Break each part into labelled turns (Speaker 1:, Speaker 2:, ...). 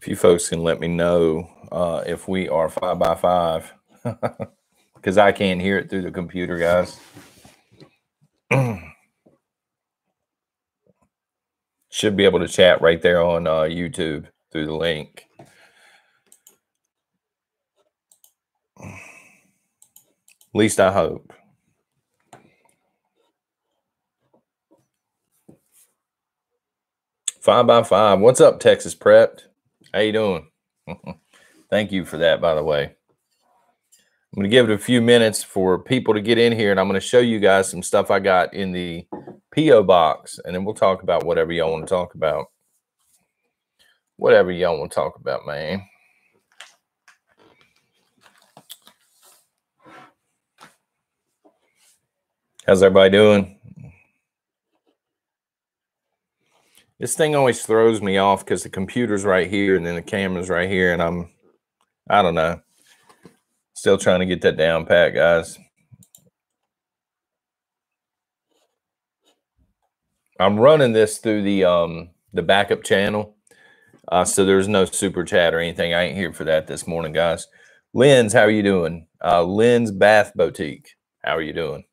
Speaker 1: If you folks can let me know if we are 5x5, because I can't hear it through the computer, guys. Should be able to chat right there on YouTube through the link. At least I hope. Five by five. What's up, Texas Prepped? How you doing? Thank you for that, by the way. I'm going to give it a few minutes for people to get in here, and I'm going to show you guys some stuff I got in the P.O. box, and then we'll talk about whatever y'all want to talk about. Whatever y'all want to talk about, man. How's everybody doing? This thing always throws me off because the computer's right here and then the camera's right here, and I don't know. Still trying to get that down pat, guys. I'm running this through the backup channel, so there's no super chat or anything. I ain't here for that this morning, guys. Lynn's, how are you doing? Lynn's Bath Boutique, how are you doing?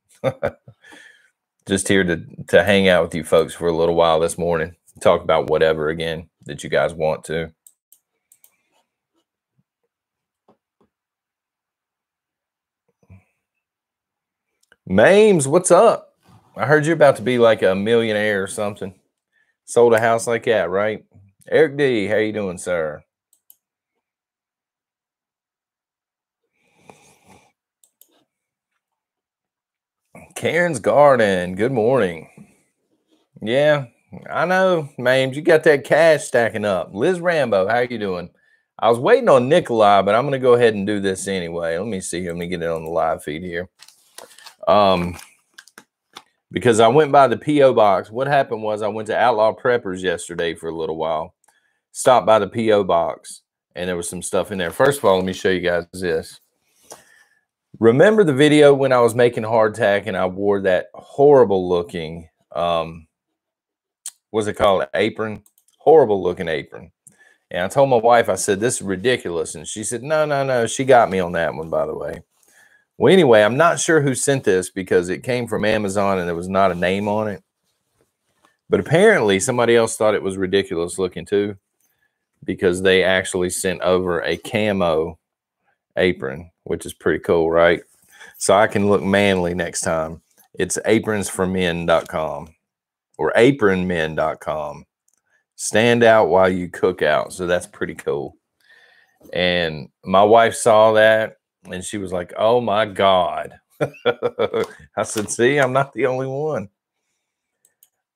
Speaker 1: Just here to hang out with you folks for a little while this morning. Talk about whatever again that you guys want to. Mames, what's up? I heard you're about to be like a millionaire or something. Sold a house like that, right? Eric D, how you doing, sir? Karen's Garden, good morning. Yeah, I know, Mames, you got that cash stacking up. Liz Rambo, how you doing? I was waiting on Nikolai, but I'm going to go ahead and do this anyway. Let me see here. Let me get it on the live feed here. Because I went by the P.O. box. What happened was I went to Outlaw Preppers yesterday for a little while. Stopped by the P.O. box, and there was some stuff in there. First of all, let me show you guys this. Remember the video when I was making hardtack and I wore that horrible looking, what's it called, apron? Horrible looking apron. And I told my wife, I said, this is ridiculous. And she said, no. She got me on that one, by the way. Well, anyway, I'm not sure who sent this because it came from Amazon and there was not a name on it. But apparently somebody else thought it was ridiculous looking too, because they actually sent over a camo apron, which is pretty cool, right? So I can look manly next time. It's apronsformen.com or apronmen.com. Stand out while you cook out. So that's pretty cool. And my wife saw that and she was like, oh my God. I said, see, I'm not the only one.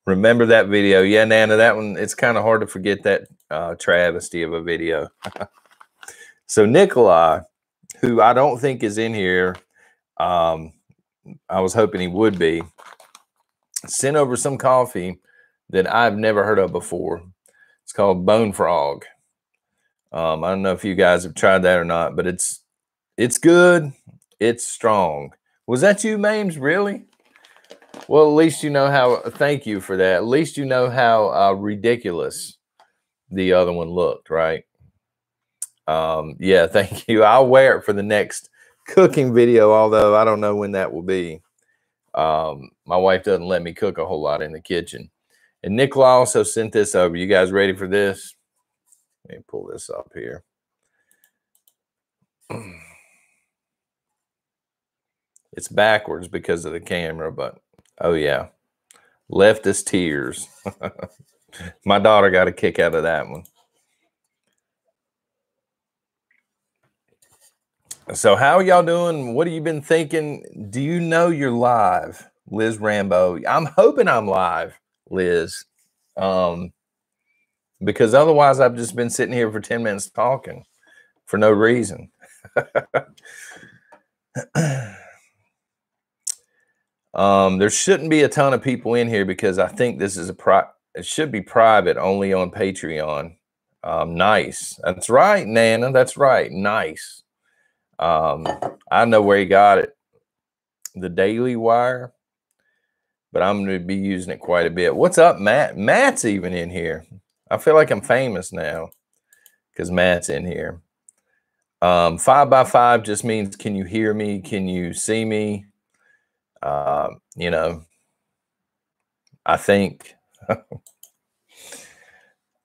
Speaker 1: Remember that video? Yeah, Nana, that one, it's kind of hard to forget that travesty of a video. So Nikolai, who I don't think is in here, I was hoping he would be, sent over some coffee that I've never heard of before. It's called Bone Frog. I don't know if you guys have tried that or not, but it's good. It's strong. Was that you, Mames? Really? Well, at least you know how, thank you for that. At least you know how ridiculous the other one looked, right? Yeah, thank you. I'll wear it for the next cooking video, although I don't know when that will be. My wife doesn't let me cook a whole lot in the kitchen. And Nicola also sent this over. You guys ready for this? Let me pull this up here. It's backwards because of the camera, but oh yeah. Leftist tears. My daughter got a kick out of that one. So how are y'all doing? What have you been thinking? Do you know you're live? Liz Rambo. I'm hoping I'm live, Liz. Because otherwise I've just been sitting here for 10 minutes talking for no reason. There shouldn't be a ton of people in here because I think this is it should be private, only on Patreon. Nice. That's right, Nana. That's right. Nice. I know where he got it. The Daily Wire. But I'm going to be using it quite a bit. What's up, Matt? Matt's even in here. I feel like I'm famous now because Matt's in here. 5x5 just means, can you hear me? Can you see me? You know, I think,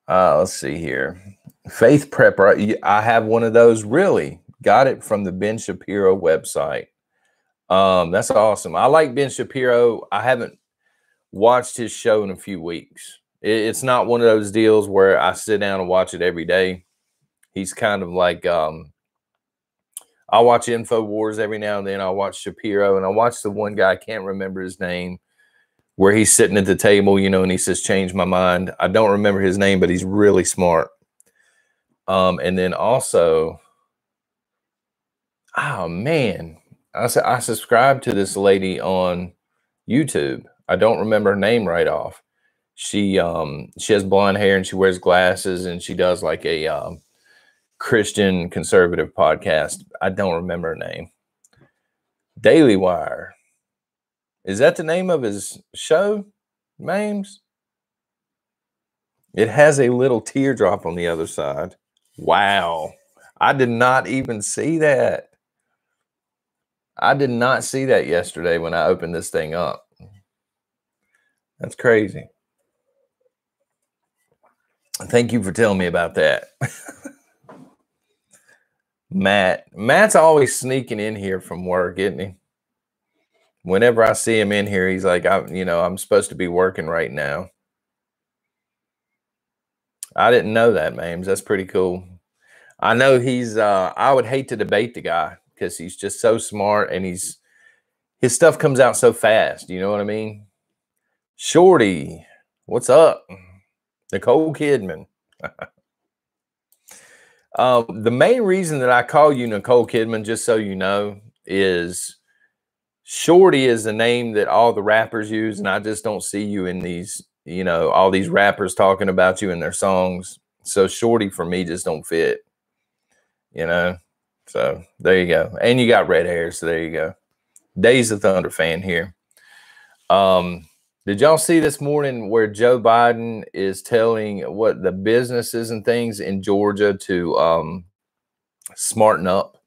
Speaker 1: let's see here. Faith Prepper. I have one of those. Really got it from the Ben Shapiro website. That's awesome. I like Ben Shapiro. I haven't watched his show in a few weeks. It's not one of those deals where I sit down and watch it every day. He's kind of like, I watch InfoWars every now and then. I watch Shapiro, and I watch the one guy, I can't remember his name, where he's sitting at the table, you know, and he says, change my mind. I don't remember his name, but he's really smart. And then also, oh man, I subscribe to this lady on YouTube. I don't remember her name right off. She has blonde hair and she wears glasses, and she does like a Christian conservative podcast. I don't remember her name. Daily Wire. Is that the name of his show, Mames? It has a little teardrop on the other side. Wow. I did not even see that. I did not see that yesterday when I opened this thing up. That's crazy. Thank you for telling me about that. Matt's always sneaking in here from work, isn't he? Whenever I see him in here, he's like, I'm supposed to be working right now. I didn't know that, Mames. That's pretty cool. I know he's, I would hate to debate the guy because he's just so smart, and his stuff comes out so fast. You know what I mean? Shorty, what's up? Nicole Kidman. The main reason that I call you Nicole Kidman, just so you know, is Shorty is the name that all the rappers use, and I just don't see you in these, all these rappers talking about you in their songs. So Shorty for me just don't fit, So there you go. And you got red hair, so there you go. Days of Thunder fan here. Did y'all see this morning where Joe Biden is telling what the businesses and things in Georgia to smarten up?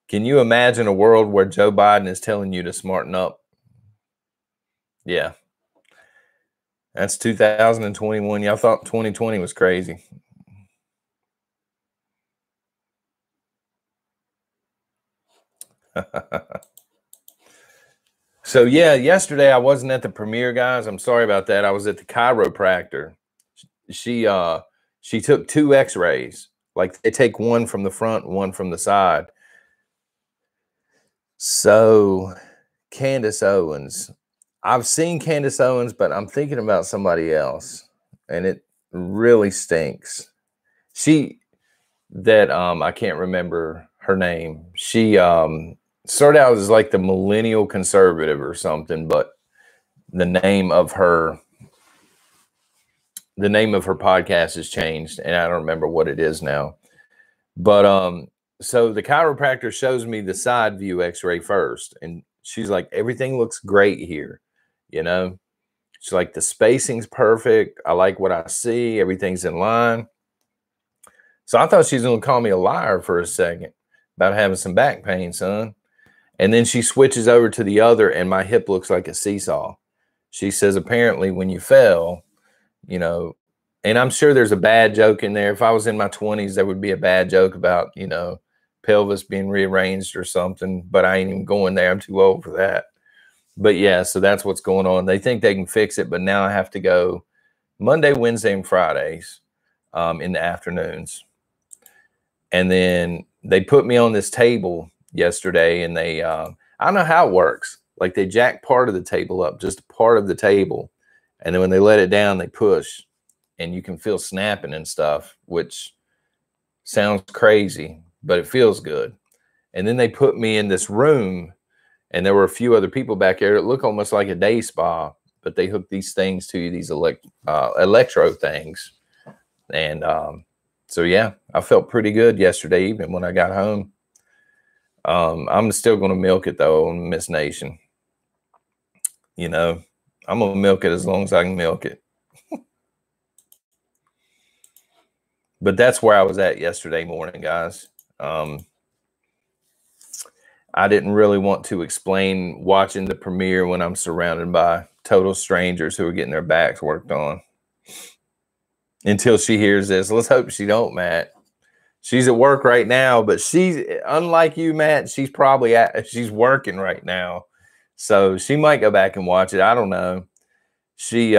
Speaker 1: Can you imagine a world where Joe Biden is telling you to smarten up? Yeah. That's 2021. Y'all thought 2020 was crazy. So yeah, yesterday I wasn't at the premiere, guys. I'm sorry about that. I was at the chiropractor. She took 2 x-rays. Like they take one from the front, one from the side. So Candace Owens, I've seen Candace Owens, but I'm thinking about somebody else, and it really stinks. I can't remember her name. She started out as like the millennial conservative or something, but the name of her podcast has changed, and I don't remember what it is now. But so the chiropractor shows me the side view x-ray first, and she's like, everything looks great here. She's like, the spacing's perfect. I like what I see. Everything's in line. So I thought she was going to call me a liar for a second about having some back pain, son. And then she switches over to the other, and my hip looks like a seesaw. She says, apparently when you fell, and I'm sure there's a bad joke in there. If I was in my 20s, there would be a bad joke about, pelvis being rearranged or something, but I ain't even going there. I'm too old for that. But yeah, so that's what's going on. They think they can fix it, but now I have to go Monday, Wednesday, and Fridays in the afternoons. And then they put me on this table yesterday, and they, I don't know how it works. Like they jack part of the table up, just part of the table. And then when they let it down, they push, and you can feel snapping and stuff, which sounds crazy, but it feels good. And then they put me in this room, and there were a few other people back there. It looked almost like a day spa, but they hooked these things to you, these electro things. And so, yeah, I felt pretty good yesterday evening when I got home. I'm still going to milk it, though, on Miss Nation. I'm going to milk it as long as I can milk it. But that's where I was at yesterday morning, guys. I didn't really want to explain watching the premiere when I'm surrounded by total strangers who are getting their backs worked on. Until she hears this. Let's hope she don't, Matt. She's at work right now, but she's, unlike you, Matt, she's working right now. So she might go back and watch it. I don't know. She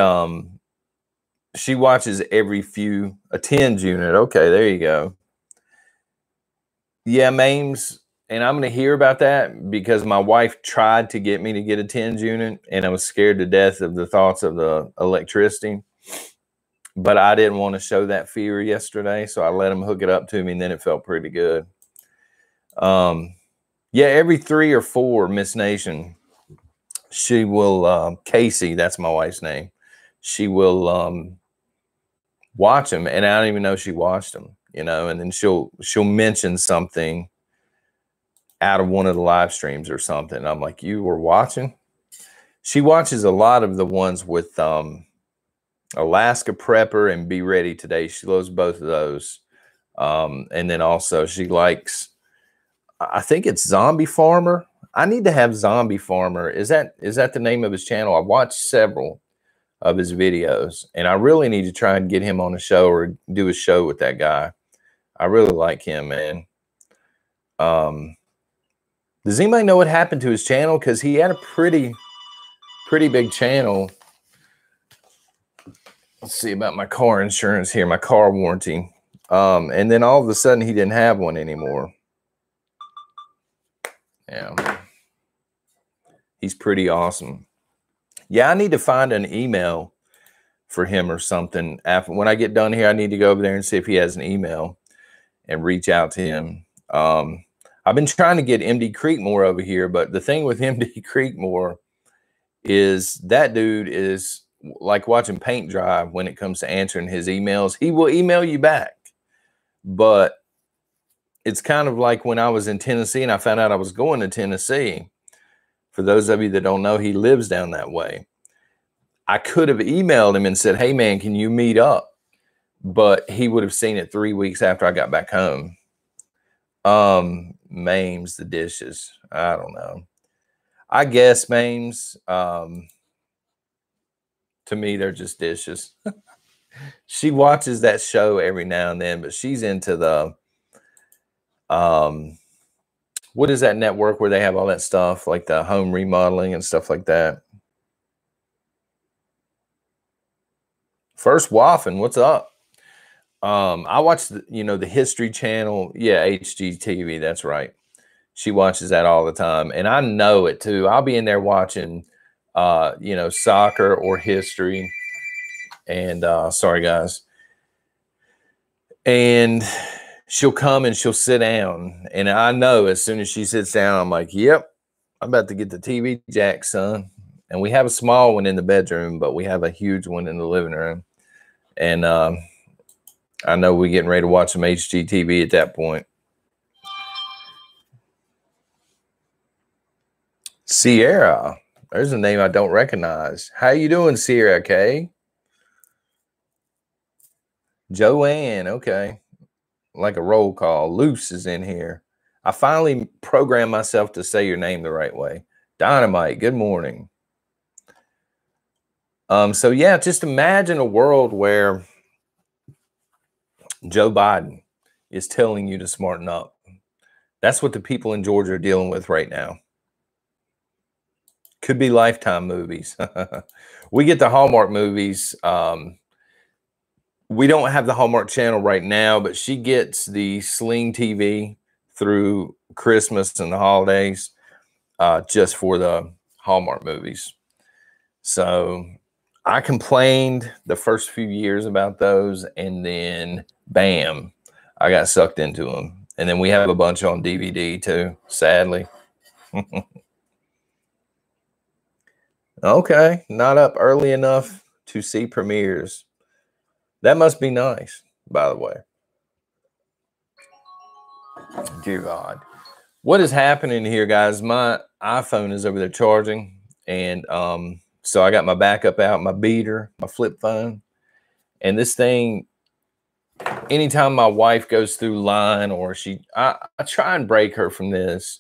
Speaker 1: watches every few, a TENS unit. Okay, there you go. Yeah, Mames. And I'm going to hear about that because my wife tried to get me to get a TENS unit, and I was scared to death of the thoughts of the electricity. But I didn't want to show that fear yesterday, so I let him hook it up to me, and then it felt pretty good. Yeah, every 3 or 4, Miss Nation, she will, Casey, that's my wife's name, she will watch them, and I don't even know she watched them, you know, and then she'll mention something out of one of the live streams or something. I'm like, you were watching? She watches a lot of the ones with Alaska Prepper and Be Ready Today. She loves both of those. And then also she likes, I think it's Zombie Farmer. I need to have Zombie Farmer. Is that the name of his channel? I watched several of his videos, and I really need to try and get him on a show or do a show with that guy. I really like him, man. Does anybody know what happened to his channel? Because he had a pretty big channel. Let's see about my car insurance here, my car warranty. And then all of a sudden he didn't have one anymore. Yeah. He's pretty awesome. Yeah, I need to find an email for him or something. When I get done here, I need to go over there and see if he has an email and reach out to him. I've been trying to get MD Creekmore over here, but the thing with MD Creekmore is that dude is like watching paint dry when it comes to answering his emails. He will email you back, but it's kind of like when I was in Tennessee and I found out I was going to Tennessee. For those of you that don't know, he lives down that way. I could have emailed him and said, hey, man, can you meet up? But he would have seen it 3 weeks after I got back home. Mames, the dishes. I don't know. I guess Mames, to me, they're just dishes. She watches that show every now and then, but she's into the, what is that network where they have all that stuff, like the home remodeling and stuff like that? First Waffen, what's up? I watch the, the History Channel. Yeah, HGTV, that's right. She watches that all the time, and I know it too. I'll be in there watching, soccer or history. And sorry, guys. And she'll come and she'll sit down, and I know as soon as she sits down, I'm like, yep, I'm about to get the TV jack, son. And we have a small one in the bedroom, but we have a huge one in the living room. And I know we're getting ready to watch some HGTV at that point. Sierra, there's a name I don't recognize. How you doing, Sierra K? Joanne, okay. Like a roll call. Luce is in here. I finally programmed myself to say your name the right way. Dynamite, good morning. So yeah, just imagine a world where Joe Biden is telling you to smarten up. That's what the people in Georgia are dealing with right now. Could be Lifetime movies. We get the Hallmark movies. We don't have the Hallmark channel right now, but she gets the Sling TV through Christmas and the holidays just for the Hallmark movies. So I complained the first few years about those, and then bam, I got sucked into them. And then we have a bunch on DVD too, sadly. Okay, not up early enough to see premieres. That must be nice, by the way. Dear God. What is happening here, guys? My iPhone is over there charging, and so I got my backup out, my beater, my flip phone, and this thing anytime my wife goes through line or I try and break her from this.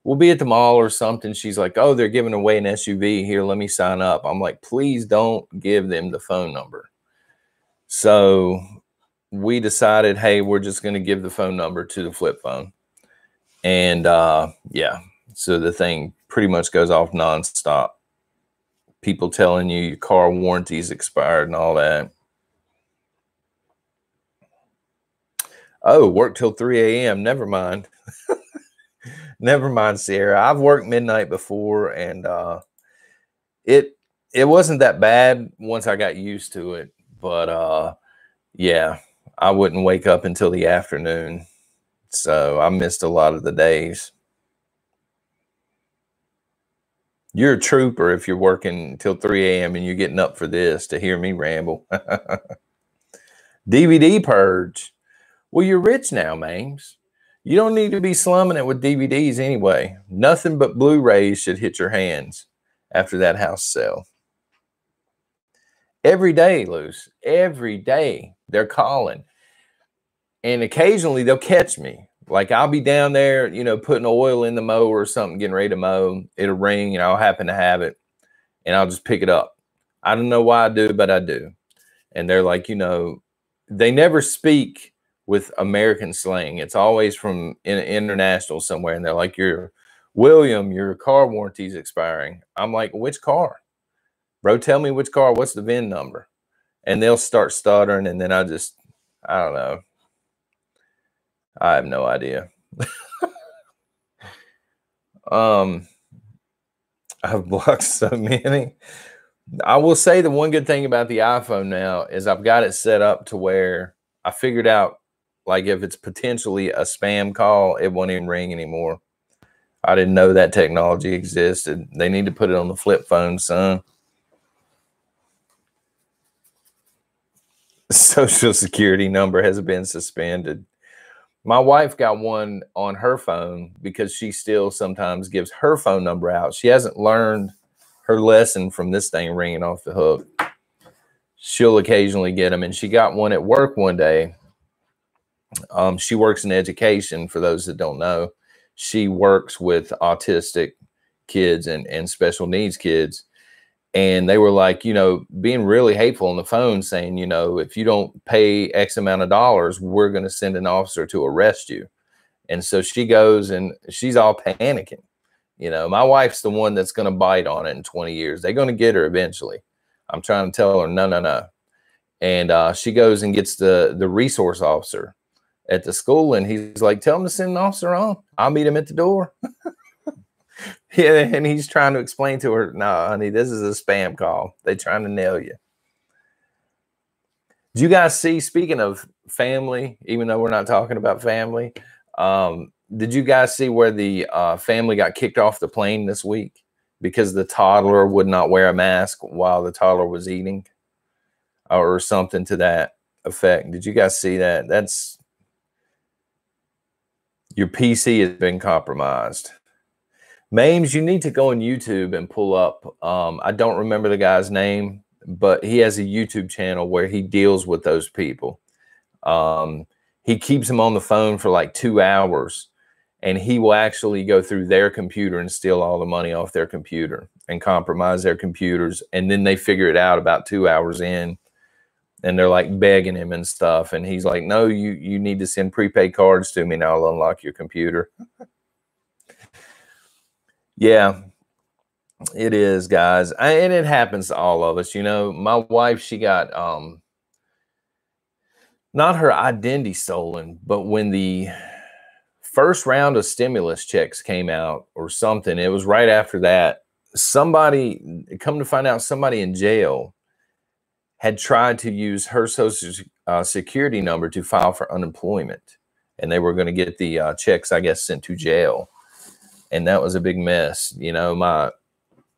Speaker 1: We'll be at the mall or something. She's like, oh, they're giving away an SUV. Here, let me sign up. I'm like, please don't give them the phone number. So we decided, hey, we're just going to give the phone number to the flip phone. And yeah, so the thing pretty much goes off nonstop. People telling you your car warranty's expired and all that. Oh, work till 3 a.m. Never mind. Never mind, Sierra. I've worked midnight before, and it wasn't that bad once I got used to it. But yeah, I wouldn't wake up until the afternoon. So I missed a lot of the days. You're a trooper if you're working until 3 a.m. and you're getting up for this to hear me ramble. DVD purge. Well, you're rich now, Mames. You don't need to be slumming it with DVDs anyway. Nothing but Blu-rays should hit your hands after that house sale. Every day, Luce. Every day they're calling. And occasionally they'll catch me. Like I'll be down there, you know, putting oil in the mower or something, getting ready to mow. It'll ring and I'll happen to have it. And I'll just pick it up. I don't know why I do, but I do. And they're like, you know, they never speak with American slang. It's always from international somewhere. And they're like, William, your car warranty's expiring. I'm like, which car? Bro, tell me which car. What's the VIN number? And they'll start stuttering. And then I don't know. I have no idea. I've blocked so many. I will say the one good thing about the iPhone now is I've got it set up to where I figured out, like, if it's potentially a spam call, it won't even ring anymore. I didn't know that technology existed. They need to put it on the flip phone, son. Social Security number has been suspended. My wife got one on her phone because she still sometimes gives her phone number out. She hasn't learned her lesson from this thing ringing off the hook. She'll occasionally get them. And she got one at work one day. She works in education, for those that don't know. She works with autistic kids and special needs kids. And they were like, you know, being really hateful on the phone, saying, you know, if you don't pay X amount of dollars, we're going to send an officer to arrest you. And so she goes and she's all panicking. You know, my wife's the one that's going to bite on it in 20 years. They're going to get her eventually. I'm trying to tell her, no, no, no. And she goes and gets the resource officer at the school. And he's like, tell him to send an officer on. I'll meet him at the door. Yeah, and he's trying to explain to her, no, honey, this is a spam call. They're trying to nail you. Do you guys see, speaking of family, even though we're not talking about family, did you guys see where the family got kicked off the plane this week because the toddler would not wear a mask while the toddler was eating, or something to that effect? Did you guys see that? That's, your PC has been compromised. Mames, you need to go on YouTube and pull up, I don't remember the guy's name, but he has a YouTube channel where he deals with those people. He keeps them on the phone for like 2 hours, and he will actually go through their computer and steal all the money off their computer and compromise their computers. And then they figure it out about 2 hours in, and they're like begging him and stuff. And he's like, no, you need to send prepaid cards to me and I'll unlock your computer. Yeah, it is, guys. And it happens to all of us. You know, my wife, she got not her identity stolen, but when the first round of stimulus checks came out or something, it was right after that, somebody, come to find out, somebody in jail had tried to use her social security number to file for unemployment. And they were going to get the checks, I guess, sent to jail. And that was a big mess. You know,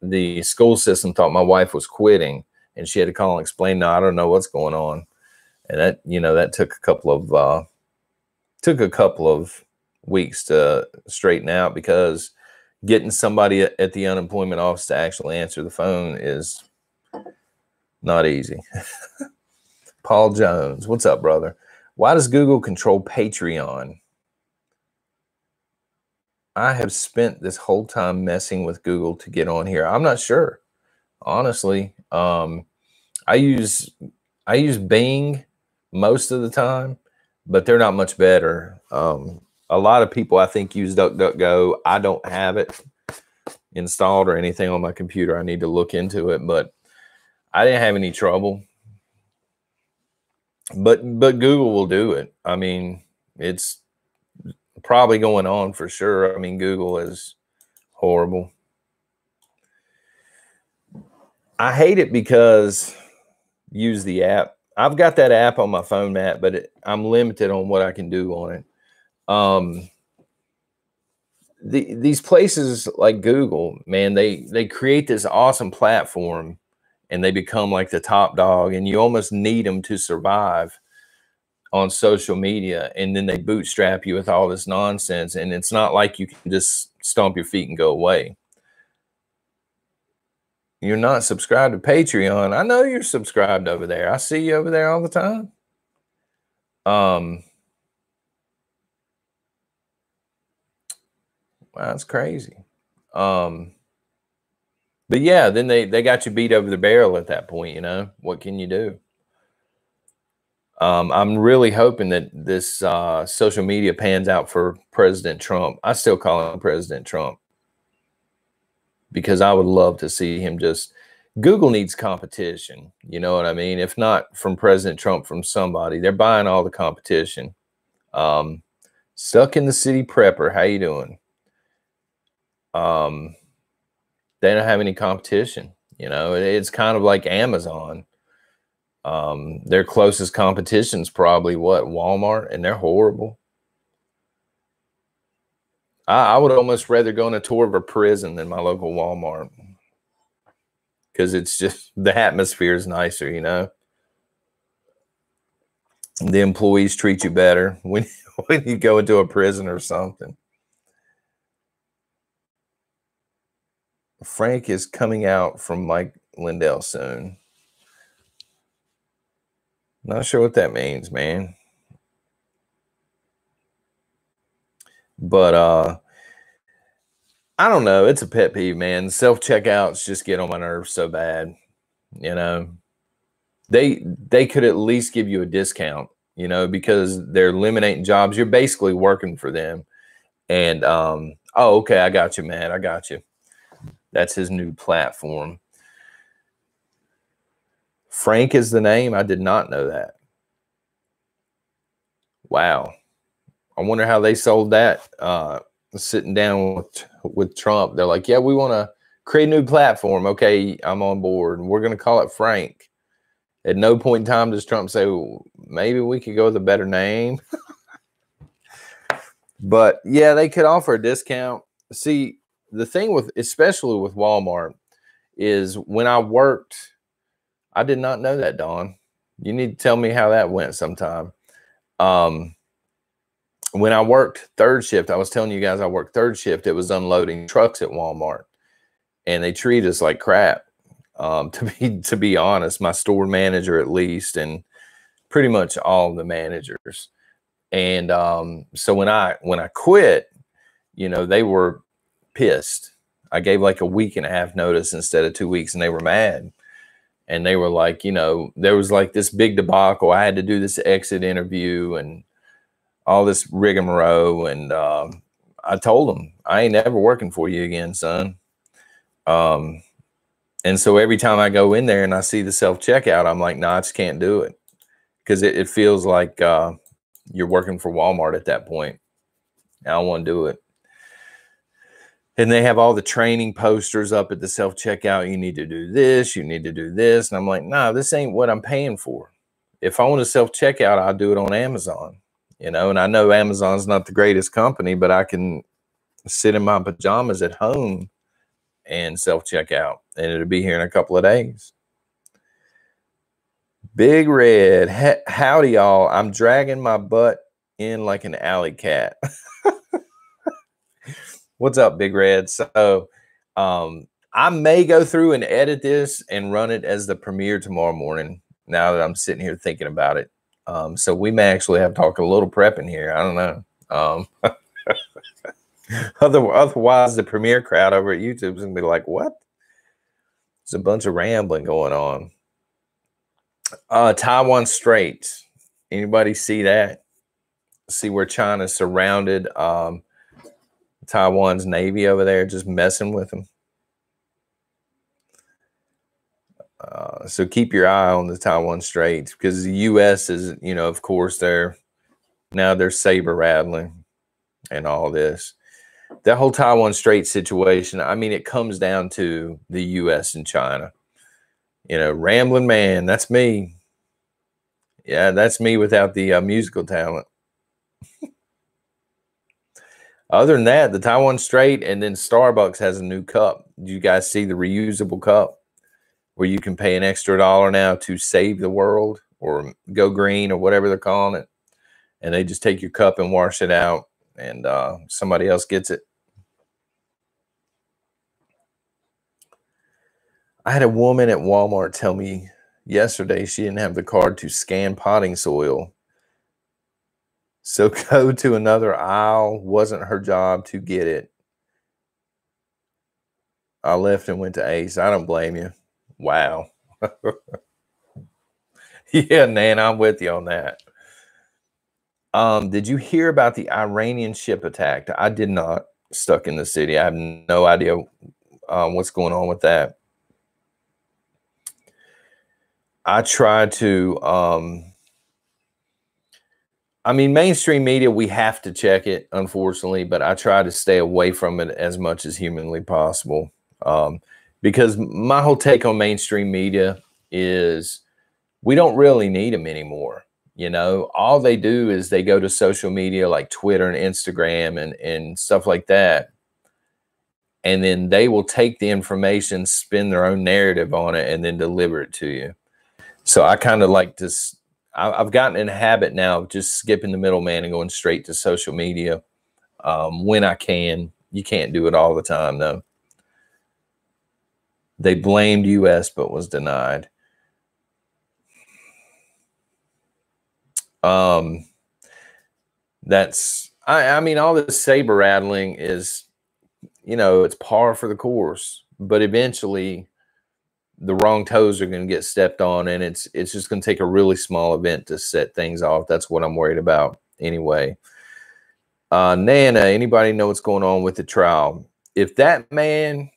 Speaker 1: the school system thought my wife was quitting, and she had to call and explain, no, I don't know what's going on. And that, you know, that took a couple of weeks to straighten out, because getting somebody at the unemployment office to actually answer the phone is not easy. Paul Jones, what's up, brother? Why does Google control Patreon? I have spent this whole time messing with Google to get on here. I'm not sure, honestly. I use Bing most of the time, but they're not much better. A lot of people, I think, use DuckDuckGo. I don't have it installed or anything on my computer. I need to look into it, but I didn't have any trouble. But Google will do it. I mean, it's probably going on for sure. I mean, Google is horrible. I hate it because use the app. I've got that app on my phone, Matt, but I'm limited on what I can do on it. These places like Google, man, they create this awesome platform and they become like the top dog, and you almost need them to survive on social media, and then they bootstrap you with all this nonsense, and it's not like you can just stomp your feet and go away. You're not subscribed to Patreon. I know you're subscribed over there. I see you over there all the time. Wow, that's crazy. But yeah, then they got you beat over the barrel at that point, you know. What can you do? I'm really hoping that this social media pans out for President Trump. I still call him President Trump because I would love to see him just. Google needs competition. You know what I mean? If not from President Trump, from somebody. They're buying all the competition. Stuck in the City Prepper. How you doing? They don't have any competition. You know, it's kind of like Amazon. Their closest competition is probably what, Walmart, and they're horrible. I would almost rather go on a tour of a prison than my local Walmart because it's just the atmosphere is nicer, you know. The employees treat you better when you go into a prison or something. Frank is coming out from Mike Lindell soon. Not sure what that means, man. But I don't know. It's a pet peeve, man. Self-checkouts just get on my nerves so bad. You know, they could at least give you a discount, you know, because they're eliminating jobs. You're basically working for them. And oh, okay, I got you, man. I got you. That's his new platform. Frank is the name. I did not know that. Wow. I wonder how they sold that. Sitting down with Trump, they're like, yeah, we want to create a new platform. Okay, I'm on board. We're going to call it Frank. At no point in time does Trump say, well, maybe we could go with a better name. But yeah, they could offer a discount. See, the thing with, especially with Walmart, is when I worked, I did not know that, Dawn. You need to tell me how that went sometime. When I worked third shift, I was telling you guys I worked third shift. It was unloading trucks at Walmart, and they treat us like crap. To be honest, my store manager at least, and pretty much all the managers. And so when I quit, you know, they were pissed. I gave like a week and a half notice instead of 2 weeks, and they were mad. And they were like, you know, there was like this big debacle. I had to do this exit interview and all this rigmarole. And I told them, I ain't never working for you again, son. And so every time I go in there and I see the self-checkout, I'm like, no, I just can't do it. Because it feels like you're working for Walmart at that point. I don't want to do it. And they have all the training posters up at the self-checkout. You need to do this. You need to do this. And I'm like, nah, this ain't what I'm paying for. If I want a self-checkout, I'll do it on Amazon. You know, and I know Amazon's not the greatest company, but I can sit in my pajamas at home and self-checkout. And it'll be here in a couple of days. Big Red. Howdy, y'all. I'm dragging my butt in like an alley cat. What's up, Big Red? So I may go through and edit this and run it as the premiere tomorrow morning, now that I'm sitting here thinking about it. So we may actually have to talk a little prep in here. I don't know. Otherwise, the premiere crowd over at YouTube is going to be like, what? There's a bunch of rambling going on. Taiwan Straits. Anybody see that? See where China surrounded Taiwan's Navy over there, just messing with them. So keep your eye on the Taiwan Straits, because the U.S. is, you know, of course, they're saber rattling and all this. That whole Taiwan Strait situation, I mean, it comes down to the U.S. and China. You know, rambling man, that's me. Yeah, that's me without the musical talent. Other than that, the Taiwan Strait, and then Starbucks has a new cup. Do you guys see the reusable cup where you can pay an extra $1 now to save the world or go green or whatever they're calling it? And they just take your cup and wash it out, and somebody else gets it. I had a woman at Walmart tell me yesterday she didn't have the card to scan potting soil. So go to another aisle. Wasn't her job to get it. I left and went to Ace. I don't blame you. Wow. Yeah, Nan, I'm with you on that. Did you hear about the Iranian ship attack? I did not. Stuck in the city. I have no idea what's going on with that. I try to... I mean, mainstream media, we have to check it, unfortunately, but I try to stay away from it as much as humanly possible. Because my whole take on mainstream media is we don't really need them anymore. You know, all they do is they go to social media like Twitter and Instagram and stuff like that. And then they will take the information, spin their own narrative on it, and then deliver it to you. So I kind of like to... I've gotten in a habit now of just skipping the middleman and going straight to social media when I can. You can't do it all the time, though. They blamed U.S. but was denied. That's, I mean, all this saber rattling is, you know, it's par for the course, but eventually the wrong toes are going to get stepped on, and it's just going to take a really small event to set things off. That's what I'm worried about anyway. Nana, anybody know what's going on with the trial? If that man...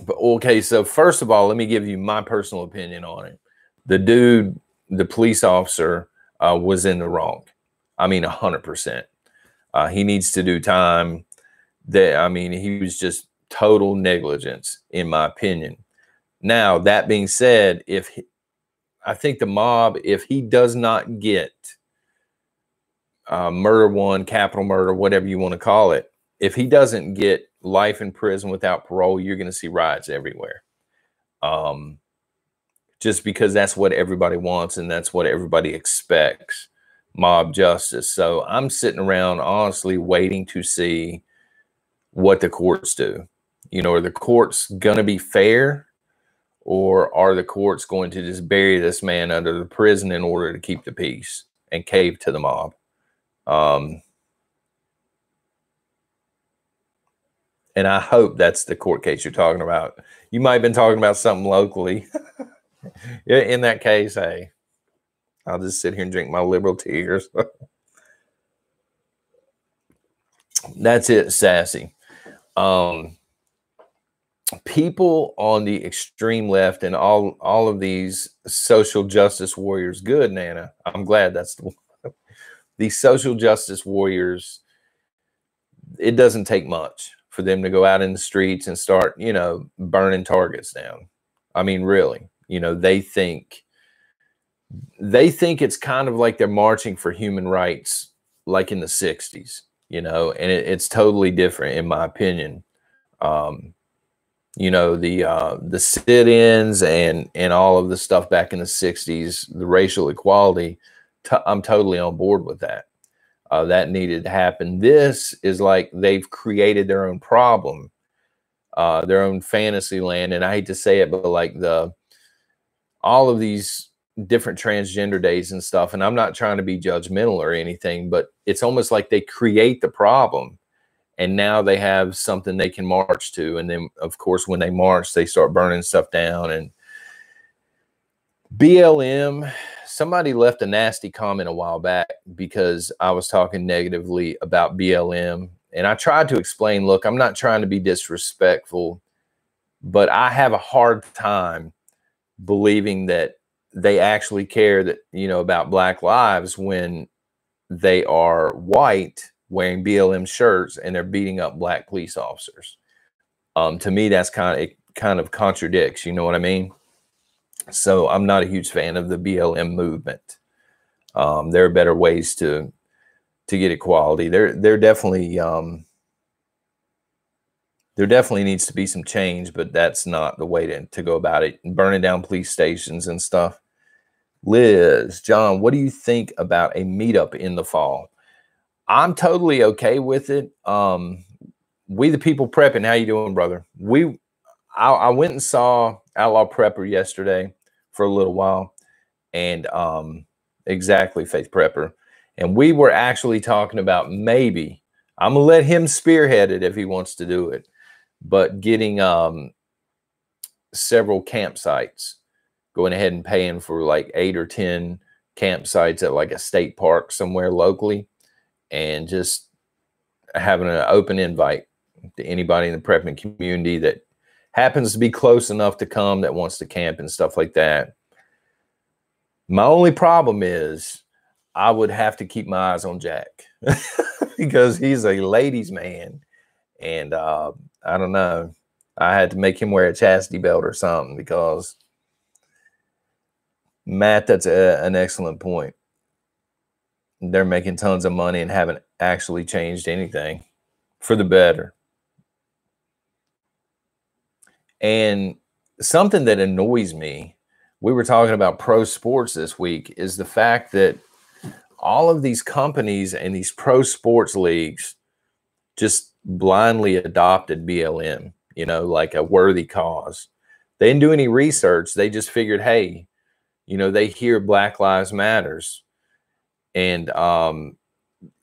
Speaker 1: But okay, so first of all, let me give you my personal opinion on it. The dude, the police officer, was in the wrong. I mean, 100%. He needs to do time. I mean, he was just total negligence, in my opinion. Now, that being said, I think the mob, if he does not get murder one, capital murder, whatever you want to call it, if he doesn't get life in prison without parole, you're going to see riots everywhere. Just because that's what everybody wants and that's what everybody expects, mob justice. So I'm sitting around honestly waiting to see what the courts do. You know, are the courts going to be fair, or are the courts going to just bury this man under the prison in order to keep the peace and cave to the mob? And I hope that's the court case you're talking about. You might have been talking about something locally. In that case, hey, I'll just sit here and drink my liberal tears. That's it, Sassy. People on the extreme left and all of these social justice warriors, good, Nana. I'm glad that's the one. These social justice warriors, it doesn't take much for them to go out in the streets and start, you know, burning targets down. I mean, really, you know, they think it's kind of like they're marching for human rights, like in the 60s, you know, and it's totally different, in my opinion. You know, the sit-ins and all of the stuff back in the 60s, the racial equality, I'm totally on board with that. That needed to happen. This is like they've created their own problem, their own fantasy land. And I hate to say it, but like all of these different transgender days and stuff. And I'm not trying to be judgmental or anything, but it's almost like they create the problem and now they have something they can march to. And then of course, when they march, they start burning stuff down. And BLM, somebody left a nasty comment a while back because I was talking negatively about BLM. And I tried to explain, look, I'm not trying to be disrespectful, but I have a hard time believing that they actually care that, you know, about Black lives when they are white wearing BLM shirts and they're beating up Black police officers. To me, that's kind of contradicts, you know what I mean? So I'm not a huge fan of the BLM movement. There are better ways to get equality. There definitely needs to be some change, but that's not the way to go about it. Burning down police stations and stuff. Liz, John, what do you think about a meetup in the fall? I'm totally okay with it. We the People Prepping, how you doing, brother? I went and saw Outlaw Prepper yesterday for a little while, and exactly, Faith Prepper, and we were actually talking about maybe, I'm gonna let him spearhead it if he wants to do it, but getting several campsites, going ahead and paying for like 8 or 10 campsites at like a state park somewhere locally, and just having an open invite to anybody in the prepping community that happens to be close enough to come, that wants to camp and stuff like that. My only problem is I would have to keep my eyes on Jack because he's a ladies' man. And I don't know, I had to make him wear a chastity belt or something because, Matt, that's an excellent point. They're making tons of money and haven't actually changed anything for the better. And something that annoys me, we were talking about pro sports this week, is the fact that all of these companies and these pro sports leagues just blindly adopted BLM, you know, like a worthy cause. They didn't do any research. They just figured, hey, you know, they hear Black Lives Matters, and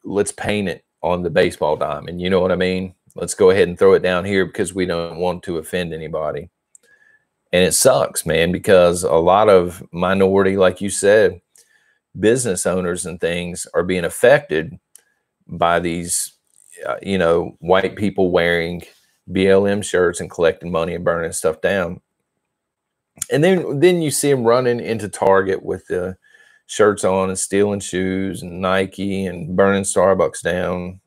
Speaker 1: let's paint it on the baseball diamond. You know what I mean? Let's go ahead and throw it down here because we don't want to offend anybody. And it sucks, man, because a lot of minority, like you said, business owners and things are being affected by these, you know, white people wearing BLM shirts and collecting money and burning stuff down. And then you see them running into Target with the shirts on and stealing shoes and Nike and burning Starbucks down.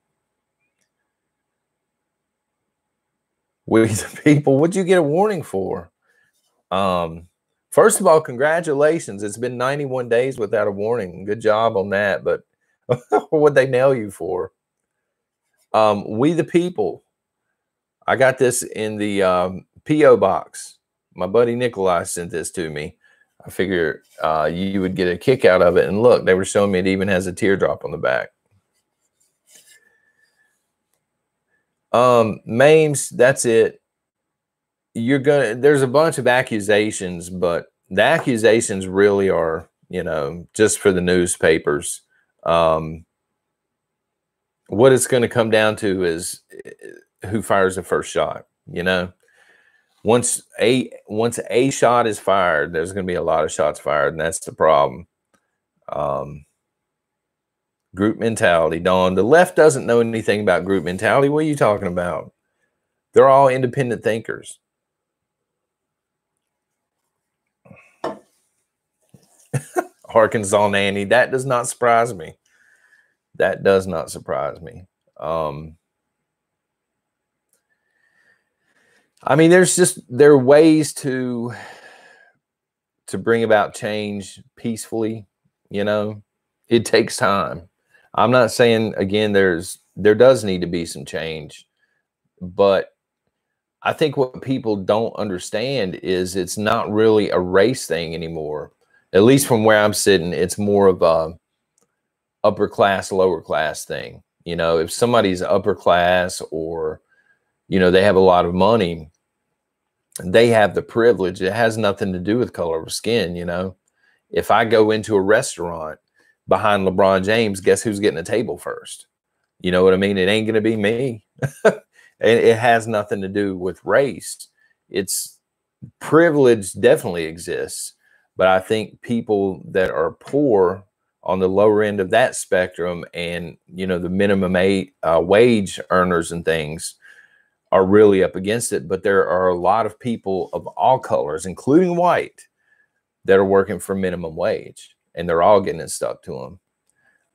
Speaker 1: We the People, what'd you get a warning for? First of all, congratulations. It's been 91 days without a warning. Good job on that. But what'd they nail you for? We the People. I got this in the P.O. box. My buddy Nikolai sent this to me. I figure you would get a kick out of it. And look, they were showing me it even has a teardrop on the back. Mames, that's it. There's a bunch of accusations, but the accusations really are, you know, just for the newspapers. What it's going to come down to is who fires the first shot, you know. Once a shot is fired, there's going to be a lot of shots fired, and that's the problem. Group mentality, Dawn. The left doesn't know anything about group mentality. What are you talking about? They're all independent thinkers. Arkansas nanny. That does not surprise me. That does not surprise me. I mean, there are ways to bring about change peacefully. You know, it takes time. I'm not saying, again, there does need to be some change, but I think what people don't understand is it's not really a race thing anymore. At least from where I'm sitting, it's more of a upper class, lower class thing. You know, if somebody's upper class, or, you know, they have a lot of money, they have the privilege. It has nothing to do with color of skin, you know. If I go into a restaurant behind LeBron James, guess who's getting a table first? You know what I mean? It ain't going to be me. It has nothing to do with race. It's privilege definitely exists, but I think people that are poor on the lower end of that spectrum, and you know, the minimum wage earners and things, are really up against it. But there are a lot of people of all colors, including white, that are working for minimum wage, and they're all getting it stuck to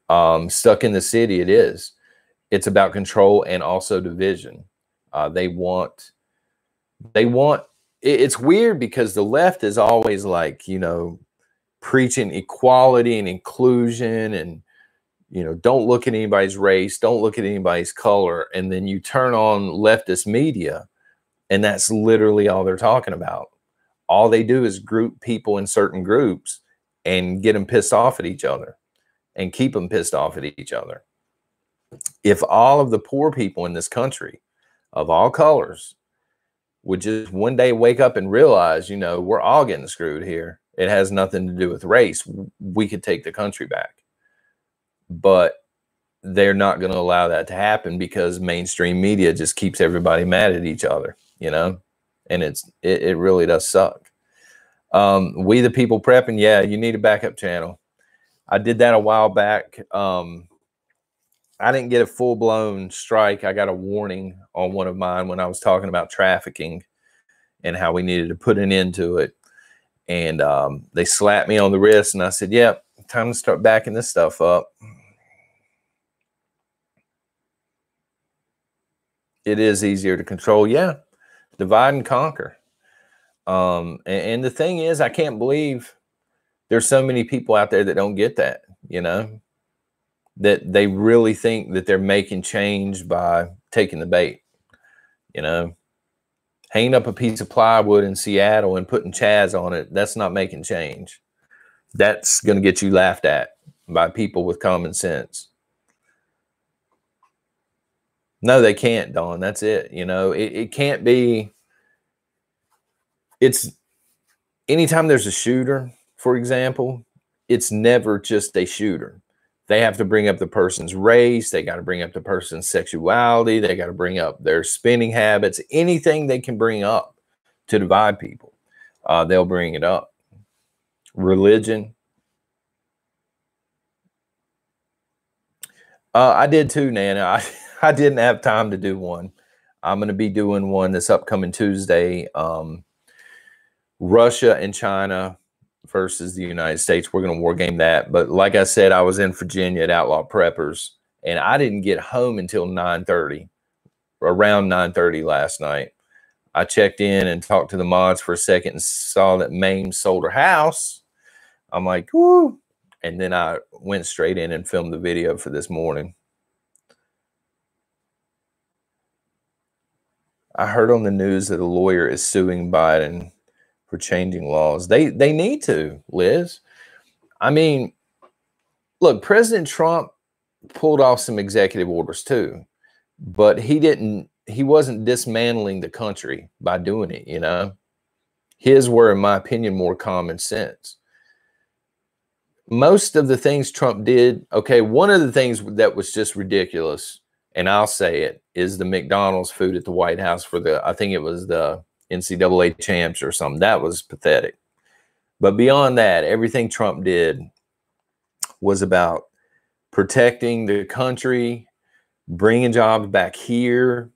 Speaker 1: them. Stuck in the city, it's about control and also division. They want, it's weird because the left is always like, you know, preaching equality and inclusion, and, you know, don't look at anybody's race, don't look at anybody's color. And then you turn on leftist media, and that's literally all they're talking about. All they do is group people in certain groups and get them pissed off at each other and keep them pissed off at each other. If all of the poor people in this country of all colors would just one day wake up and realize, you know, we're all getting screwed here. It has nothing to do with race. We could take the country back. But they're not going to allow that to happen because mainstream media just keeps everybody mad at each other, you know, and it really does suck. We the People Prepping, yeah, you need a backup channel. I did that a while back. I didn't get a full-blown strike. I got a warning on one of mine when I was talking about trafficking and how we needed to put an end to it. And they slapped me on the wrist, and I said, yep, time to start backing this stuff up. It is easier to control. Yeah, divide and conquer. And the thing is, I can't believe there's so many people out there that don't get that, you know, that they really think that they're making change by taking the bait, you know. Hanging up a piece of plywood in Seattle and putting Chaz on it, that's not making change. That's going to get you laughed at by people with common sense. No, they can't, Dawn. That's it. You know, it can't be. It's anytime there's a shooter, for example, it's never just a shooter. They have to bring up the person's race. They got to bring up the person's sexuality. They got to bring up their spending habits. Anything they can bring up to divide people, they'll bring it up. Religion. I did too, Nana. I didn't have time to do one. I'm going to be doing one this upcoming Tuesday. Russia and China versus the United States. We're going to war game that. But like I said, I was in Virginia at Outlaw Preppers, and I didn't get home until 9:30, around 9:30 last night. I checked in and talked to the mods for a second and saw that Mame sold her house. I'm like, whoo. And then I went straight in and filmed the video for this morning. I heard on the news that a lawyer is suing Biden for changing laws. They need to, Liz. I mean, look, President Trump pulled off some executive orders too, but he wasn't dismantling the country by doing it, you know. His were, in my opinion, more common sense. Most of the things Trump did, okay, one of the things that was just ridiculous, and I'll say it, is the McDonald's food at the White House for I think it was the NCAA champs or something. That was pathetic. But beyond that, everything Trump did was about protecting the country, bringing jobs back here,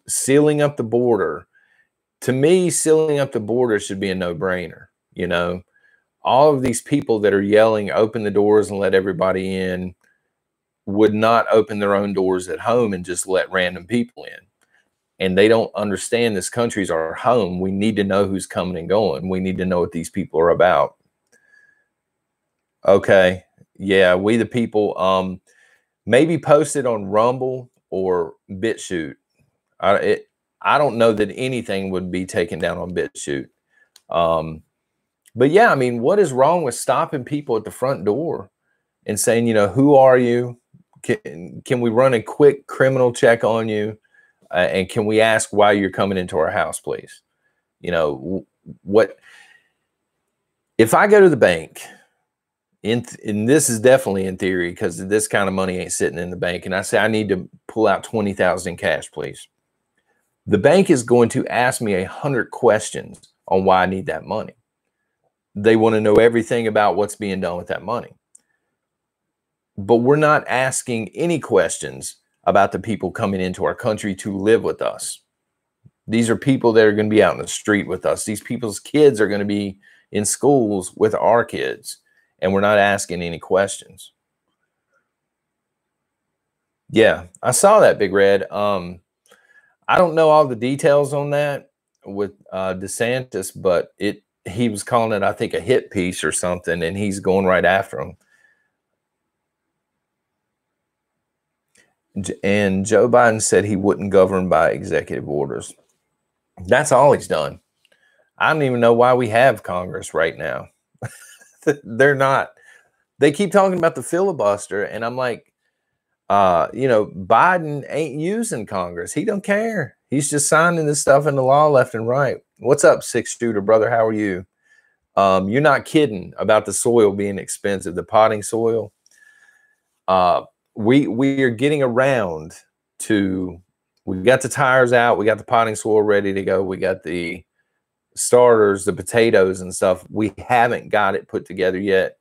Speaker 1: sealing up the border. To me, sealing up the border should be a no-brainer, you know. All of these people that are yelling, open the doors and let everybody in, would not open their own doors at home and just let random people in. And they don't understand this country's our home. We need to know who's coming and going. We need to know what these people are about. Okay. Yeah, we the people, maybe post it on Rumble or BitChute. I don't know that anything would be taken down on BitChute. But yeah, I mean, what is wrong with stopping people at the front door and saying, you know, who are you? Can we run a quick criminal check on you? And can we ask why you're coming into our house, please? You know, what if I go to the bank and this is definitely in theory because this kind of money ain't sitting in the bank. And I say, I need to pull out 20,000 in cash, please. The bank is going to ask me 100 questions on why I need that money. They want to know everything about what's being done with that money. But we're not asking any questions about the people coming into our country to live with us. These are people that are going to be out in the street with us. These people's kids are going to be in schools with our kids, and we're not asking any questions. Yeah, I saw that, Big Red. I don't know all the details on that with DeSantis, but he was calling it, I think, a hit piece or something, and he's going right after him. And Joe Biden said he wouldn't govern by executive orders. That's all he's done. I don't even know why we have Congress right now. They're not. They keep talking about the filibuster, and I'm like, Biden ain't using Congress. He don't care. He's just signing this stuff into law left and right. What's up, 6-shooter brother? How are you? You're not kidding about the soil being expensive, the potting soil. We are getting around to, we got the tires out, we got the potting soil ready to go, we got the starters, the potatoes and stuff. We haven't got it put together yet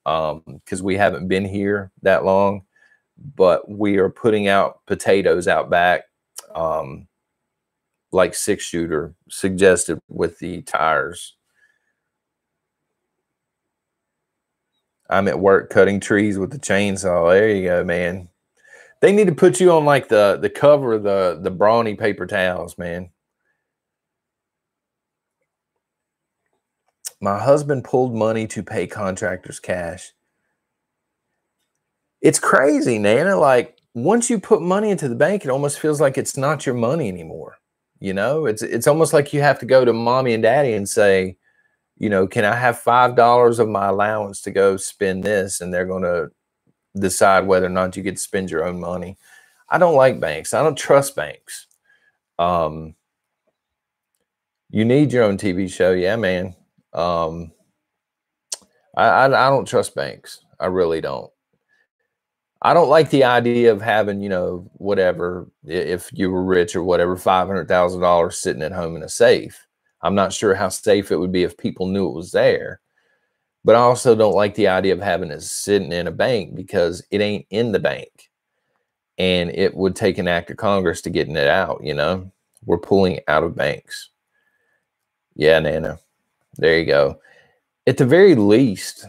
Speaker 1: because we haven't been here that long, but we are putting out potatoes out back, like 6-shooter suggested with the tires. I'm at work cutting trees with the chainsaw. There you go, man. They need to put you on like the cover of the brawny paper towels, man. My husband pulled money to pay contractors cash. It's crazy, Nana. Like, once you put money into the bank, it almost feels like it's not your money anymore. It's almost like you have to go to mommy and daddy and say, can I have $5 of my allowance to go spend this? And they're going to decide whether or not you get to spend your own money. I don't like banks. I don't trust banks. You need your own TV show. Yeah, man. I don't trust banks. I really don't. I don't like the idea of having, whatever, if you were rich or whatever, $500,000 sitting at home in a safe. I'm not sure how safe it would be if people knew it was there. But I also don't like the idea of having it sitting in a bank because it ain't in the bank. And it would take an act of Congress to getting it out, We're pulling out of banks. Yeah, Nana. There you go. At the very least,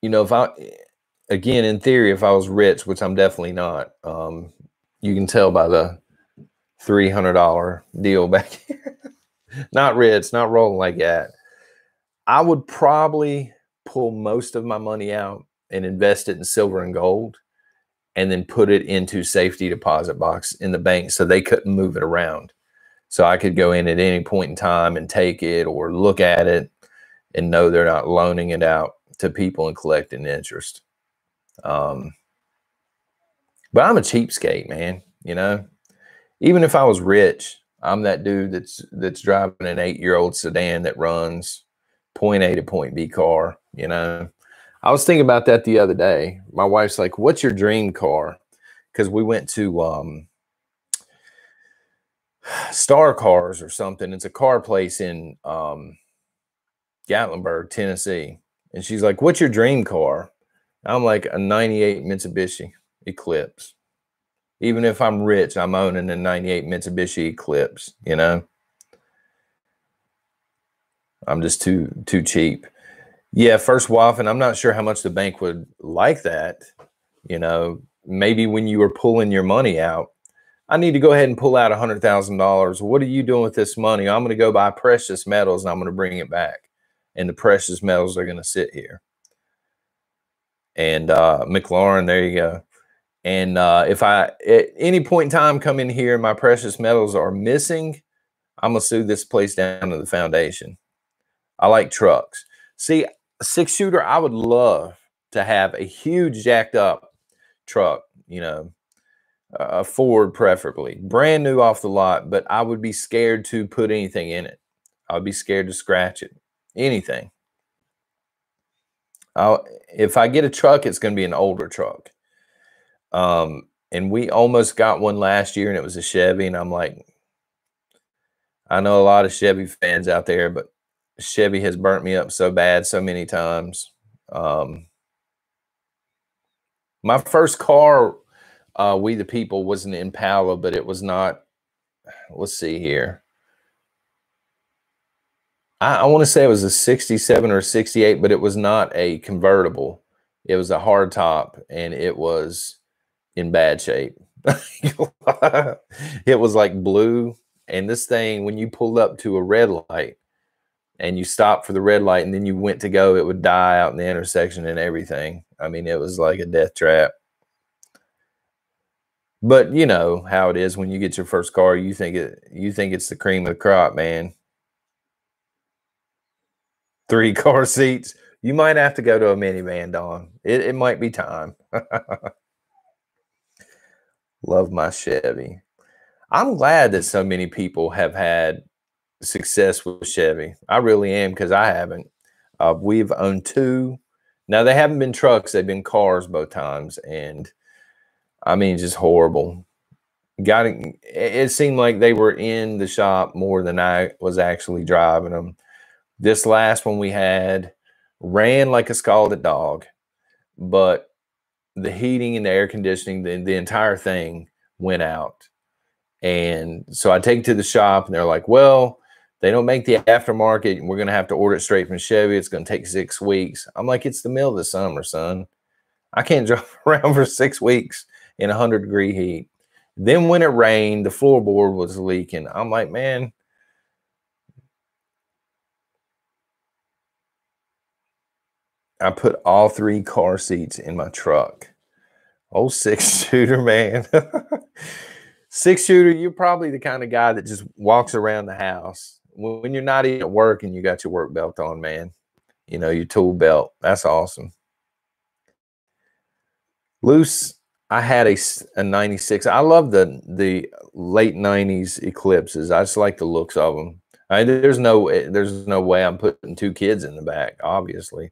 Speaker 1: again, in theory, if I was rich, which I'm definitely not, you can tell by the $300 deal back here. Not rich, not rolling like that. I would probably pull most of my money out and invest it in silver and gold and then put it into safety deposit box in the bank so they couldn't move it around. So I could go in at any point in time and take it or look at it and know they're not loaning it out to people and collecting interest. But I'm a cheapskate, man. Even if I was rich, I'm that dude that's driving an 8-year-old sedan that runs point A to point B car. I was thinking about that the other day. My wife's like, "What's your dream car?" Because we went to Star Cars or something. It's a car place in Gatlinburg, Tennessee. And she's like, "What's your dream car?" I'm like, a 98 Mitsubishi Eclipse. Even if I'm rich, I'm owning a 98 Mitsubishi Eclipse, I'm just too cheap. Yeah, first wife, and I'm not sure how much the bank would like that. Maybe when you were pulling your money out, I need to go ahead and pull out $100,000. What are you doing with this money? I'm going to go buy precious metals and I'm going to bring it back. And the precious metals are going to sit here. And McLaurin, there you go. And if I, at any point in time, come in here and my precious metals are missing, I'm going to sue this place down to the foundation. I like trucks. See, a 6-shooter, I would love to have a huge jacked up truck, a Ford preferably, brand new off the lot, but I would be scared to put anything in it. I would be scared to scratch it, anything. if I get a truck, it's going to be an older truck. And we almost got one last year, and it was a Chevy. And I'm like, I know a lot of Chevy fans out there, but Chevy has burnt me up so bad so many times. My first car, We the People, was an Impala, but it was not. Let's see here. I want to say it was a 67 or 68, but it was not a convertible. It was a hard top, and it was in bad shape. It was like blue. And this thing, when you pulled up to a red light and you stopped for the red light and then you went to go, it would die out in the intersection and everything. I mean, it was like a death trap. But you know how it is when you get your first car, you think it's the cream of the crop, man. 3 car seats. You might have to go to a minivan, Don. It might be time. Love my Chevy. I'm glad that so many people have had success with Chevy. I really am, because I haven't. We've owned 2. Now, they haven't been trucks. They've been cars both times. And, I mean, just horrible. It seemed like they were in the shop more than I was actually driving them. This last one we had ran like a scalded dog, but the heating and the air conditioning, the entire thing went out. And so I take it to the shop, and they're like, well, they don't make the aftermarket. We're going to have to order it straight from Chevy. It's going to take 6 weeks. I'm like, it's the middle of the summer, son. I can't drive around for 6 weeks in 100-degree heat. Then when it rained, the floorboard was leaking. I'm like, man, I put all 3 car seats in my truck. Oh, 6-shooter, man. 6-shooter, you're probably the kind of guy that just walks around the house when you're not even at work and you got your work belt on, man. You know, your tool belt. That's awesome. Loose, I had a 96. I love the late 90s Eclipses. I just like the looks of them. There's no way I'm putting 2 kids in the back, obviously.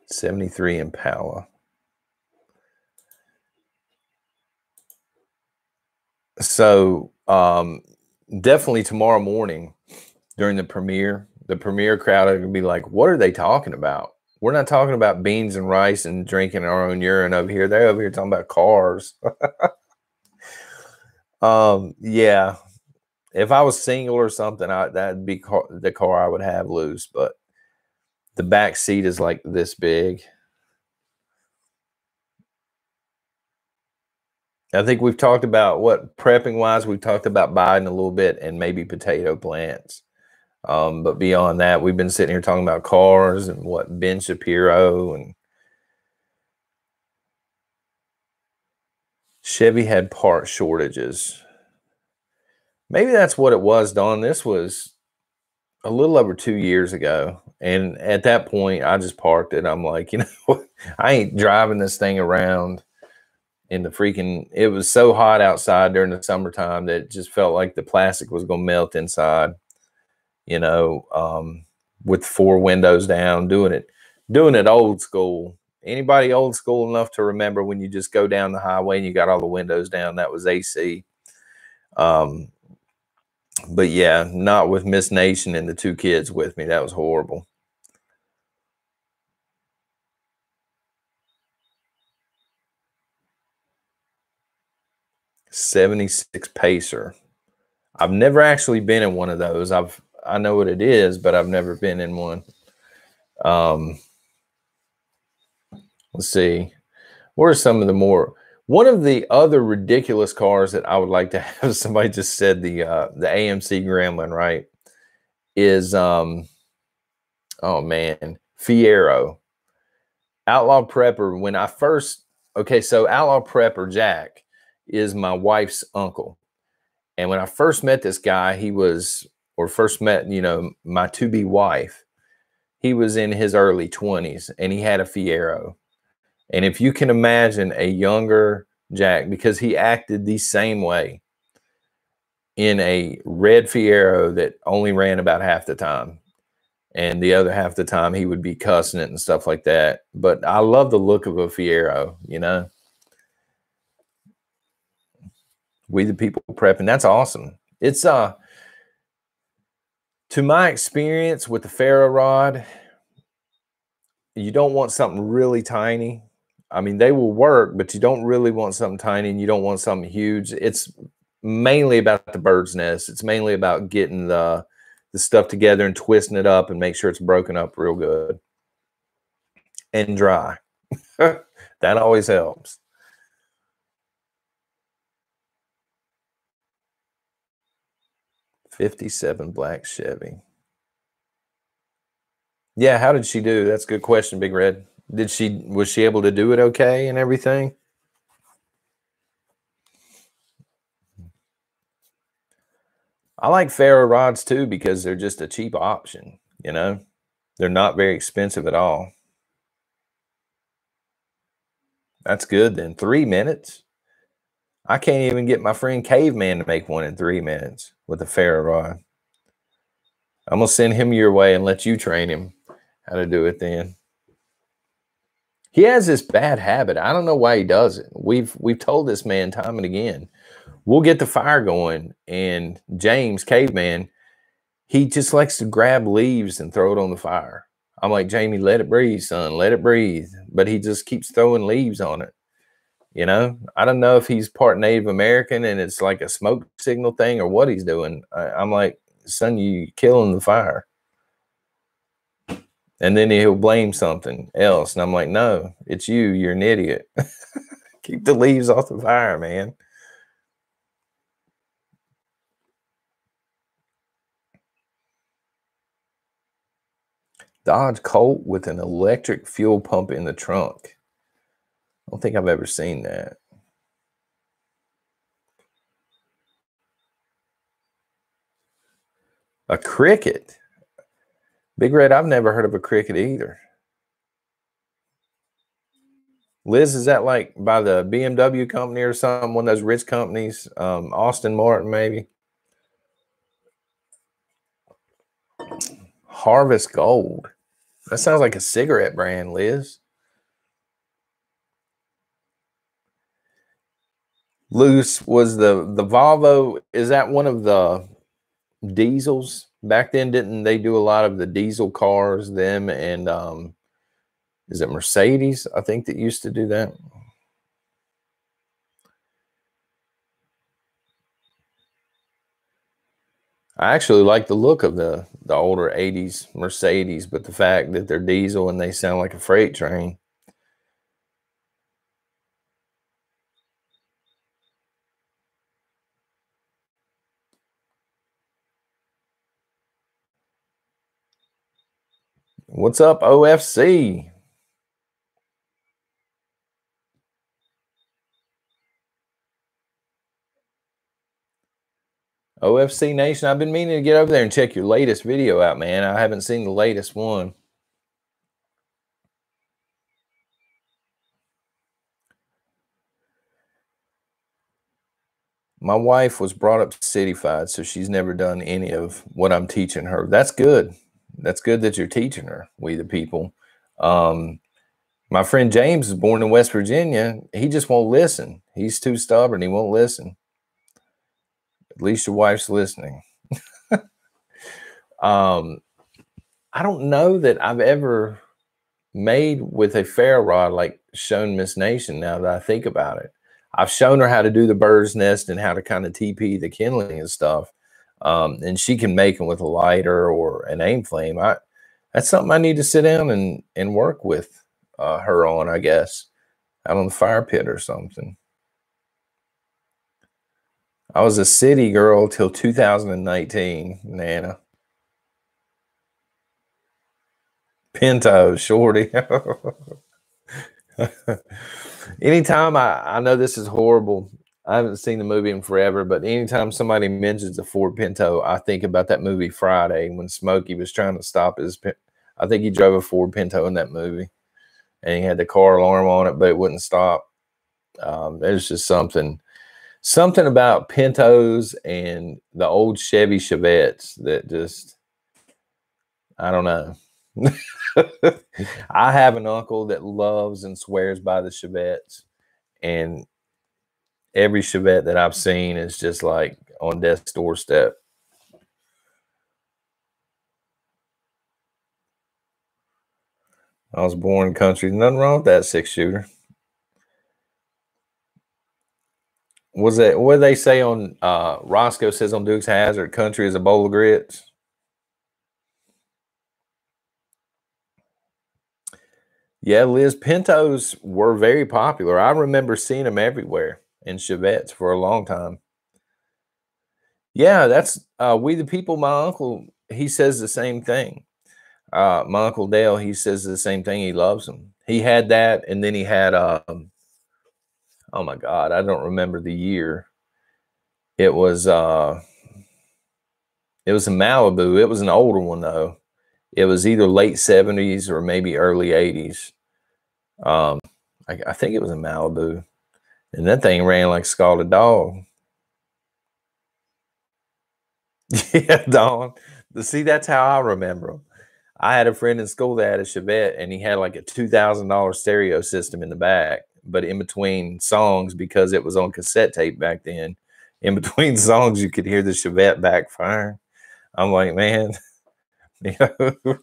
Speaker 1: '73 Impala. So definitely tomorrow morning during the premiere crowd are gonna be like, what are they talking about? We're not talking about beans and rice and drinking our own urine over here. They're over here talking about cars. Yeah. If I was single or something, that'd be the car I would have, Loose. But the back seat is like this big. I think we've talked about prepping wise. We've talked about Biden a little bit and maybe potato plants. But beyond that, we've been sitting here talking about cars and Ben Shapiro and Chevy had part shortages. Maybe that's what it was, Don. This was a little over 2 years ago. And at that point, I just parked it. I'm like, you know, I ain't driving this thing around in the freaking, it was so hot outside during the summertime that it just felt like the plastic was going to melt inside, you know, with 4 windows down, doing it old school. Anybody old school enough to remember when you just go down the highway and you got all the windows down? That was AC. But yeah, not with Miss Nation and the 2 kids with me. That was horrible. '76 Pacer. I've never actually been in one of those. I know what it is, but I've never been in one. Let's see. What are some of the more? One of the other ridiculous cars that I would like to have, somebody just said the AMC Gremlin, right? Is oh man, Fiero. Outlaw Prepper. When I first, okay, so Outlaw Prepper Jack is my wife's uncle. And when I first met this guy, first met, you know, my to-be wife, he was in his early 20s and he had a Fiero. And if you can imagine a younger Jack, because he acted the same way, in a red Fiero that only ran about half the time. And the other half the time he would be cussing it and stuff like that. But I love the look of a Fiero, you know. We the people prepping. That's awesome. It's to my experience with the ferro rod, you don't want something really tiny. I mean, they will work, but you don't really want something tiny, and you don't want something huge. It's mainly about the bird's nest. It's mainly about getting the stuff together and twisting it up and make sure it's broken up real good and dry. That always helps. '57 black Chevy. Yeah, how did she do? That's a good question, Big Red. Was she able to do it okay and everything? I like ferro rods too because they're just a cheap option, you know? They're not very expensive at all. That's good then. 3 minutes? I can't even get my friend Caveman to make one in 3 minutes with a ferro rod. I'm gonna send him your way and let you train him how to do it then. He has this bad habit. I don't know why he does it. We've told this man time and again. We'll get the fire going, and James, Caveman, he just likes to grab leaves and throw it on the fire. I'm like, Jamie, let it breathe, son. Let it breathe. But he just keeps throwing leaves on it. You know, I don't know if he's part Native American and it's like a smoke signal thing or what he's doing. I'm like, son, you killing the fire. And then he'll blame something else. And I'm like, no, it's you. You're an idiot. Keep the leaves off the fire, man. Dodge Colt with an electric fuel pump in the trunk. I don't think I've ever seen that. A Cricket. Big Red, I've never heard of a Cricket either. Liz, is that like by the BMW company or something? One of those rich companies? Austin Martin, maybe? Harvest Gold. That sounds like a cigarette brand, Liz. Loose was the Volvo. Is that one of the diesels? Back then, didn't they do a lot of the diesel cars? Them and is it Mercedes? I think that used to do that. I actually like the look of the older 80s Mercedes, but the fact that they're diesel and they sound like a freight train. What's up, OFC? OFC Nation, I've been meaning to get over there and check your latest video out, man. I haven't seen the latest one. My wife was brought up cityfied, so she's never done any of what I'm teaching her. That's good. That's good that you're teaching her, we the people. My friend James is born in West Virginia. He just won't listen. He's too stubborn. He won't listen. At least your wife's listening. I don't know that I've ever made with a ferro rod like shown Miss Nation now that I think about it. I've shown her how to do the bird's nest and how to kind of TP the kindling and stuff. And she can make them with a lighter or an aim flame. That's something I need to sit down and work with her on, I guess, out on the fire pit or something. I was a city girl till 2019, Nana. Pinto, shorty. Anytime I know this is horrible. I haven't seen the movie in forever, but anytime somebody mentions a Ford Pinto, I think about that movie Friday when Smokey was trying to stop his. I think he drove a Ford Pinto in that movie, and he had the car alarm on it, but it wouldn't stop. There's just something Something about Pintos and the old Chevy Chevettes that just, I don't know. I have an uncle that loves and swears by the Chevettes, and every Chevette that I've seen is just like on death's doorstep. I was born country. Nothing wrong with that 6-shooter. Was that what they say on Roscoe says on Dukes Hazard? Country is a bowl of grits. Yeah, Liz, Pintos were very popular. I remember seeing them everywhere in Chevettes for a long time. Yeah, that's We the People. My uncle, he says the same thing. My uncle Dale, he says the same thing. He loves them. He had that, and then he had oh my God, I don't remember the year. It was a Malibu. It was an older one though. It was either late 70s or maybe early 80s. I think it was a Malibu, and that thing ran like a scalded dog. Yeah, Dawn. See, that's how I remember them. I had a friend in school that had a Chevette, and he had like a $2,000 stereo system in the back. But in between songs, because it was on cassette tape back then, in between songs, you could hear the Chevette backfire. I'm like, man, you know.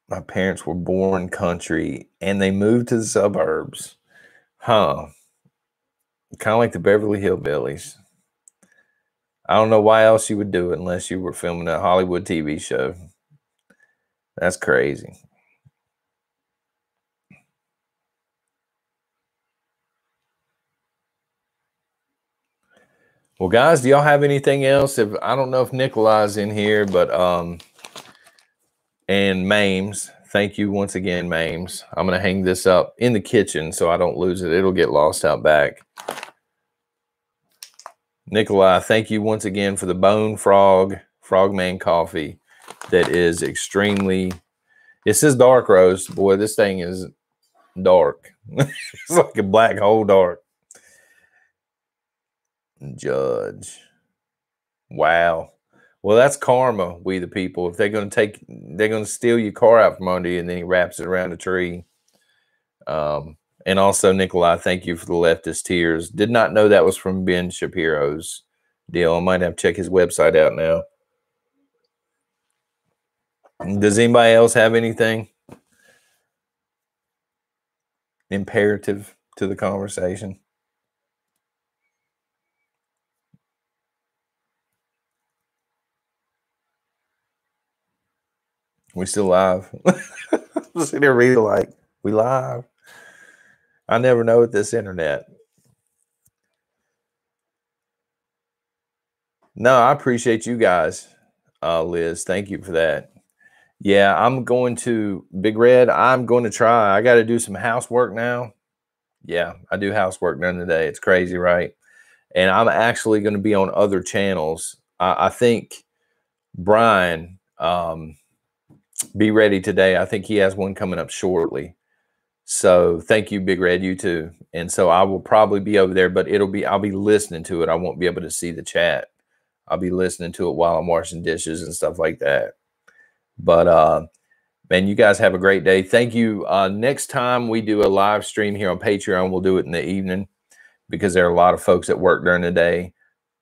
Speaker 1: My parents were born country and they moved to the suburbs. Huh. Kind of like the Beverly Hillbillies. I don't know why else you would do it unless you were filming a Hollywood TV show. That's crazy. Well, guys, do y'all have anything else? If I don't know if Nikolai's in here, but and Mames, thank you once again, Mames. I'm gonna hang this up in the kitchen so I don't lose it. It'll get lost out back. Nikolai, thank you once again for the Bone Frogman coffee. That is extremely. It says dark roast. Boy, this thing is dark. It's like a black hole dark. Judge. Wow. Well, that's karma, We the People. If they're going to steal your car out from under you, and then he wraps it around a tree. And also, Nikolai, thank you for the leftist tears. Did not know that was from Ben Shapiro's deal. I might have to check his website out now. Does anybody else have anything imperative to the conversation? We still live. Sitting there reading like, we live. I never know with this internet. No, I appreciate you guys, Liz. Thank you for that. Yeah, I'm going to Big Red. I'm going to try. I got to do some housework now. Yeah, I do housework during the day. It's crazy, right? And I'm actually going to be on other channels. I think Brian, be ready today. I think he has one coming up shortly. So thank you, Big Red. You too. And so I will probably be over there, but I'll be listening to it. I won't be able to see the chat. I'll be listening to it while I'm washing dishes and stuff like that. But man, you guys have a great day. Thank you. Next time we do a live stream here on Patreon, we'll do it in the evening because there are a lot of folks that work during the day.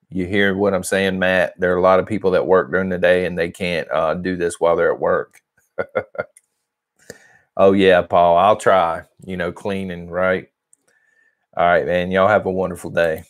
Speaker 1: You hear what I'm saying, Matt? There are a lot of people that work during the day and they can't do this while they're at work. Oh, yeah, Paul, I'll try, cleaning, right? All right, man. Y'all have a wonderful day.